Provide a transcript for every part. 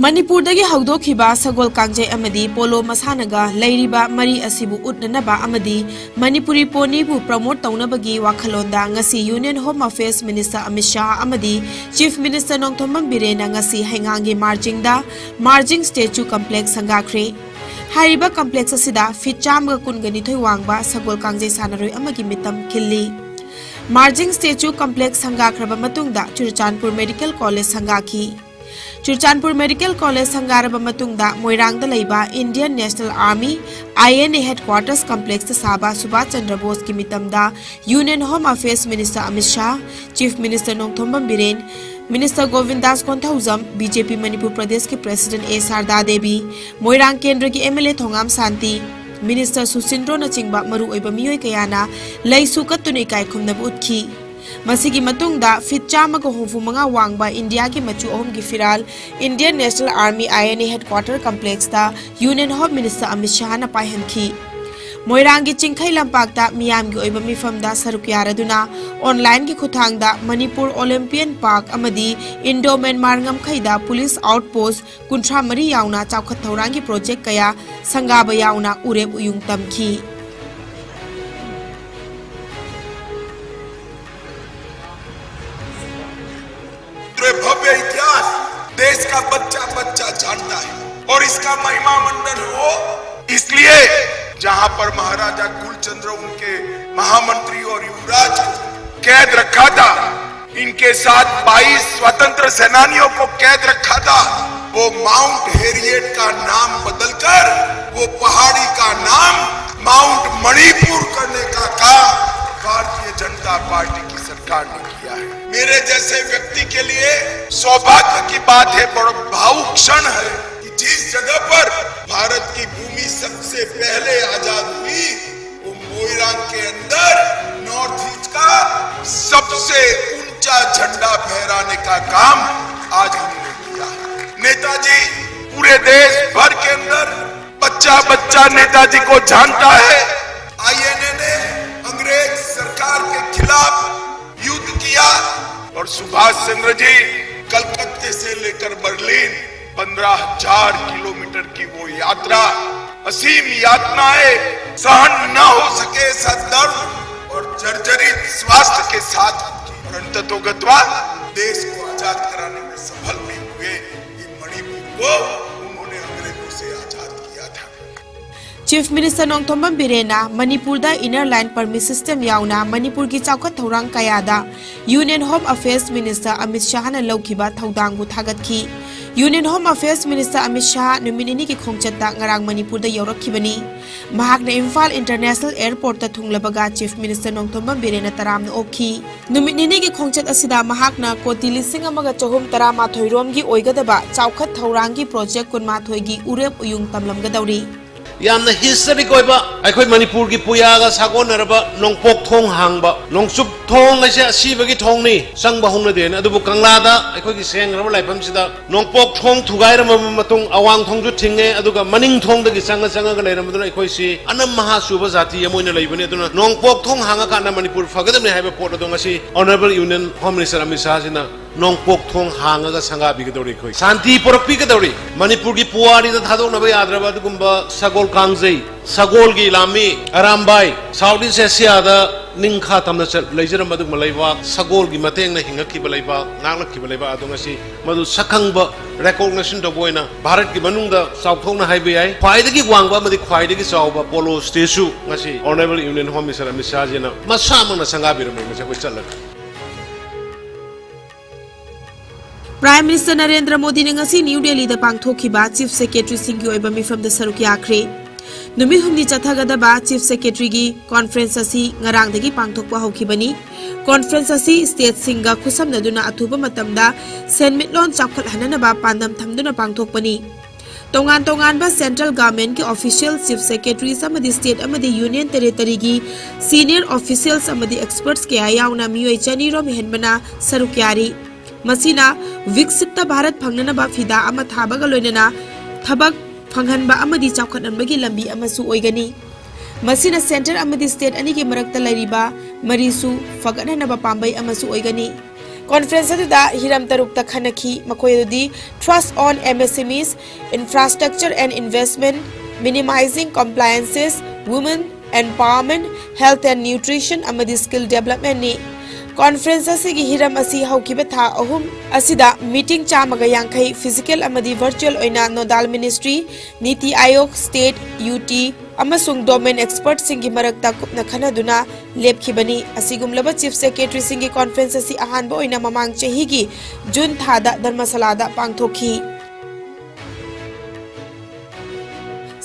Manipurdagi haudokiba sagol kangjai amadi polo masanaga leiriba mari asibu utnanaba amadi Manipuri poni bu promote taunabagi wakhalonda ngasi Union Home Affairs Minister Amit Shah amadi Chief Minister Nongthombam Birena ngasi hengangi marging statue complex sangakre hariba complex asida fit chamga kungani thoi wangba sagol kangjai sanaroi amagi mitam khilli marging statue complex sangakraba matungda Churachandpur Medical College sangaki Churachandpur Medical College sangaraba matungda Moirangda leiba Indian National Army INA Headquarters Complex ta saba Subhash Chandra Bose ki mitamda Union Home Affairs Minister Amit Shah, Chief Minister Nongthombam Biren, Minister Govindas Konthauzam, BJP Manipur Pradesh ke President A. Sarda Devi, Moirang Kendra ki MLA Thongam Santi, Minister Susindro na chingba maru oiba miyoi kayana lei sukatuni kai khumnab utkhi. Masigi matungda fit chamaga hofu mga wangba India ki machu ohum ki firal Indian National Army INA Headquarter Complex ta Union Home Minister Amit Shah na paihankhi. Moirangi chingkhai lampakta miyam gi oiba mifamda saruk yaraduna online ki khuthangda Manipur Olympian Park amadi Indo Myanmar ngamkhaida police outpost kunthra mari yauna chawkhat thaurangi project kaya sangaba yauna ureb uyung tamkhi. भव्य इतिहास देश का बच्चा बच्चा जानता है और इसका महिमा मंडन हो इसलिए जहां पर महाराजा कुलचंद्र उनके महामंत्री और युवराज को कैद रखा था, इनके साथ 22 स्वतंत्र सेनानियों को कैद रखा था, वो माउंट हेरिएट का नाम बदलकर वो पहाड़ी का नाम माउंट मणिपुर करने का काम भारतीय जनता पार्टी की सरकार ने किया है। मेरे जैसे व्यक्ति के लिए सौभाग्य की बात है, बड़ा भावुक क्षण है कि जिस जगह पर भारत की भूमि सबसे पहले आजाद हुई वो मोइरांग के अंदर नॉर्थ ईस्ट का सबसे ऊंचा झंडा फहराने का काम आज हमने किया। नेताजी पूरे देश भर के अंदर बच्चा बच्चा नेताजी को जानता है। INA ने अंग्रेज सरकार के खिलाफ युद्ध किया और सुभाष चंद्र जी कलकत्ते से लेकर बर्लिन 15,000 किलोमीटर की वो यात्रा, असीम यातनाएं सहन न हो सके ऐसा दर्द और जर्जरित स्वास्थ्य के साथ और अंततोगत्वा देश को आजाद कराने में सफल भी हुए। ये मणिपुर को उन्होंने अंग्रेजों से आजाद किया था। Chief Minister Nongthombam Birena Manipur da inner line permit system yauna Manipur ki chawkhat thorang kayada Union Home Affairs Minister Amit Shah na lawkhiba thodang bu thagatkhi. Union Home Affairs Minister Amit Shah numinini ki khongchatta ngarang Manipur da yawrakhibani. Mahakna Imphal International Airport ta thunglabaga Chief Minister Nongthombam Birena taramna okhi. Numinini ki khongchat asida mahakna koti lising amaga chahum tarama thoirom gi oigadaba chawkhat thorang gi project kunma thoi gi urep uyung tamlamgadawri. यामना history कोइबा अखोय मणिपुर की पुयागा सागोनरबा नोंपोक थोंग हांगबा नोंसुप थोंग असे असीबगी थोंगनी संगबा होंगना then अदुबु कंगलादा अखोय की सेंगरबा लाइफमसिदा नोंपोक थोंग थुगाइरम मतुंग अवांग थोंगजु थिंगे अदुगा मनिंग थोंगदगी संग संगगा लेरमदुना अखोय सी अनम महासुबा जाति यमोइना लैबने अदुना नोंपोक थोंग हांगा काना मणिपुर फगदमने हाइबा पोट अदुंगसी honourable union home minister Amit Shah जिना नोंपोक थोंग हांगा संगाबिगदौरी अखोय शांति पुरकपिगदौरी मणिपुर की पुवारी दा थादोनबा याद्रबा अदुगुंबा सगोल कांगजै सगोल की लामी अरामबाई साउथ ईस्ट एशिया दा निंखा तमना लेजरम अदुग मलैबा सगोल की मतेंग न हिंगखिबा लैबा नांगलखिबा लैबा अदुंगसी मदु सखंगबा रिकॉग्निशन दबोइना भारत की मनुंगदा साउथोंना हाइबे याय ख्वाइदगी वांगबा मदि ख्वाइदगी चावबा polo statue ngasi honourable union home minister Amit Shah जिना मसामना संगाबिरम मसे कोइ चलक Prime Minister Narendra Modi ne ngasi New Delhi da pangthokhiba Chief Secretary Singh oiba mifam da saruk yakre. Numit humni chathagadaba Chief Secretary gi conference asi ngarang dagi pangthokpa hokhibani. Conference asi state singa khusamnaduna athuba matamda senmitlon chakhat hananaba pandam thamduna pangthokpani. Tongan ba central government ki official chief secretaries amadi state amadi union territory gi senior officials amadi experts ke ayauna miyoi chani rom henbana saruk yari. Masina Viksit Bharat Panganaba Fida Amathabaga Loinana Tabak Panganba Amadi Chakhanbagi Lambi Amasu Oigani Masina Center Amadi State Aniki Marakta Lariba Marisu Faganaba Pambai Amasu Oigani Conference aduda hiram tarukta khanaki makoi adudi trust on MSMEs, infrastructure and investment, minimizing compliances, women empowerment, health and nutrition amadi skill development ni. Conference asigi hiram asi haukiba tha ahum asida meeting chamaga yankai physical amadi virtual oina nodal ministry, Niti Aayog, state, UT amasung domain expert singi marakta kupna khanaduna lepkhibani asigumlaba chief secretary singi conference asi ahanba oina mamang chahi gi June thada Dharmasalada pangthokhi.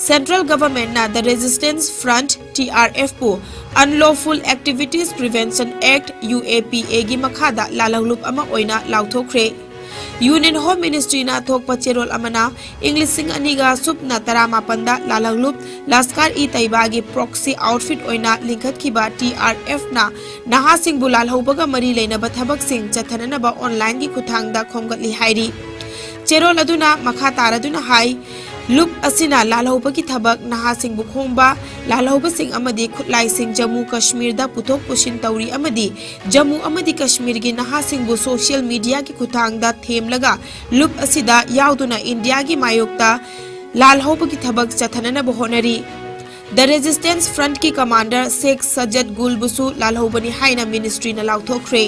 Central government na the Resistance Front TRF po Unlawful Activities Prevention Act UAPA gi makhada lalahlup ama oina lauthokre. Union Home Ministry na thokpa cherol amana English sing aniga supna taramapanda lalahlup Laskar i Taiba gi proxy outfit oina lingkhat khiba TRF na naha sing bulal hobaga mari leinaba thabak sing chathanana ba online gi kuthangda khomgatli hairi. Cherol aduna makha taraduna hai Lup asina lalhauba ki thabak naha sing bukhomba lalhauba sing amadi khutlai sing Jammu Kashmir da puthok pushin tauri amadi Jammu amadi Kashmir gi naha sing bu social media ki kuthang da them laga lup asida yauduna India gi mayokta lalhauba ki thabak chathanana bohonari. The Resistance Front ki commander Sheikh Sajjad Gul busu lalhaubani haina ministry na lauthokre.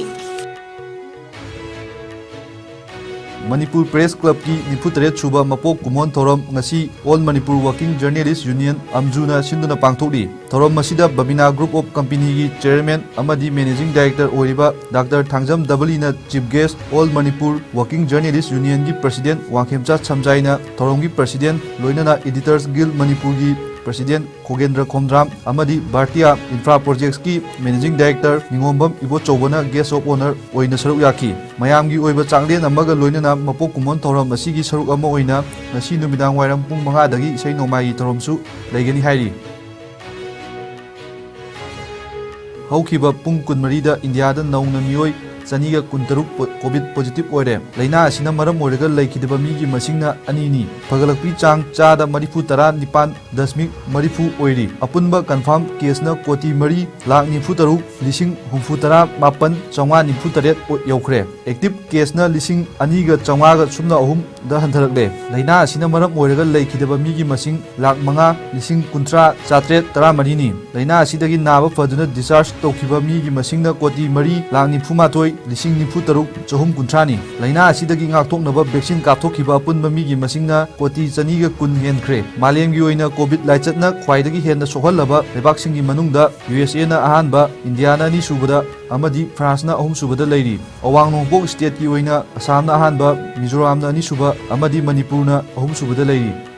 Manipur Press Club ki Nifutret Suba Mapok Kumon Thorom ngasi All Manipur Working Journalists Union Amjuna Sinduna Pangthokdi Thorom masida Babina Group of Company ki Chairman amadi Managing Director oiriba Dr. Thangjam Dabali na Chief Guest All Manipur Working Journalists Union ki President Wangkhemcha Chamjaina Thorom ki President Loinana Editors Guild Manipur ki President Khogendra Khomdram amadi Bhartiya Infra Projects ki Managing Director Ningombam Ibo Chobana Guest of Honor oina saruk yaki mayamgi oiba changlen amaga loinana mapok kumon thorom asigi saruk ama oina ngasi numidang wairam pung 5 dagi isai nomai thoromsu leigani hairi haukiba pung kunmari da India da nauna mioi Saniga kuntaruk COVID positive oire laina asina maram oirega laikidaba migi masingna anini pagalakpi chang chada marifu tara nipan dasmik marifu oiri apunba confirm case na koti mari lak nifu taruk lising humfu tara mapan changwa nifu taret yaukre active case na lising aniga changwa ga sumna ahum da hantarakle laina asina maram oirega laikidaba migi masing lak manga lising kuntra chatret tara marini laina asidagi naba faduna discharge tokhiba migi masingna koti mari lak nifu matoi Lising nifu taruk chahum kuntrani laina asidagi ngakthoknaba vaccine kapthokhiba apunba migi masingna koti chaniga kun henkre malemgi oina covid laichatna khwaidagi henna sohallaba lebaksingi manungda USA na ahanba India na ni subada amadi France na ahum subada leiri awang nongpok state ki oina Assam na ahanba Mizoram na ni suba amadi Manipur na ahum subada leiri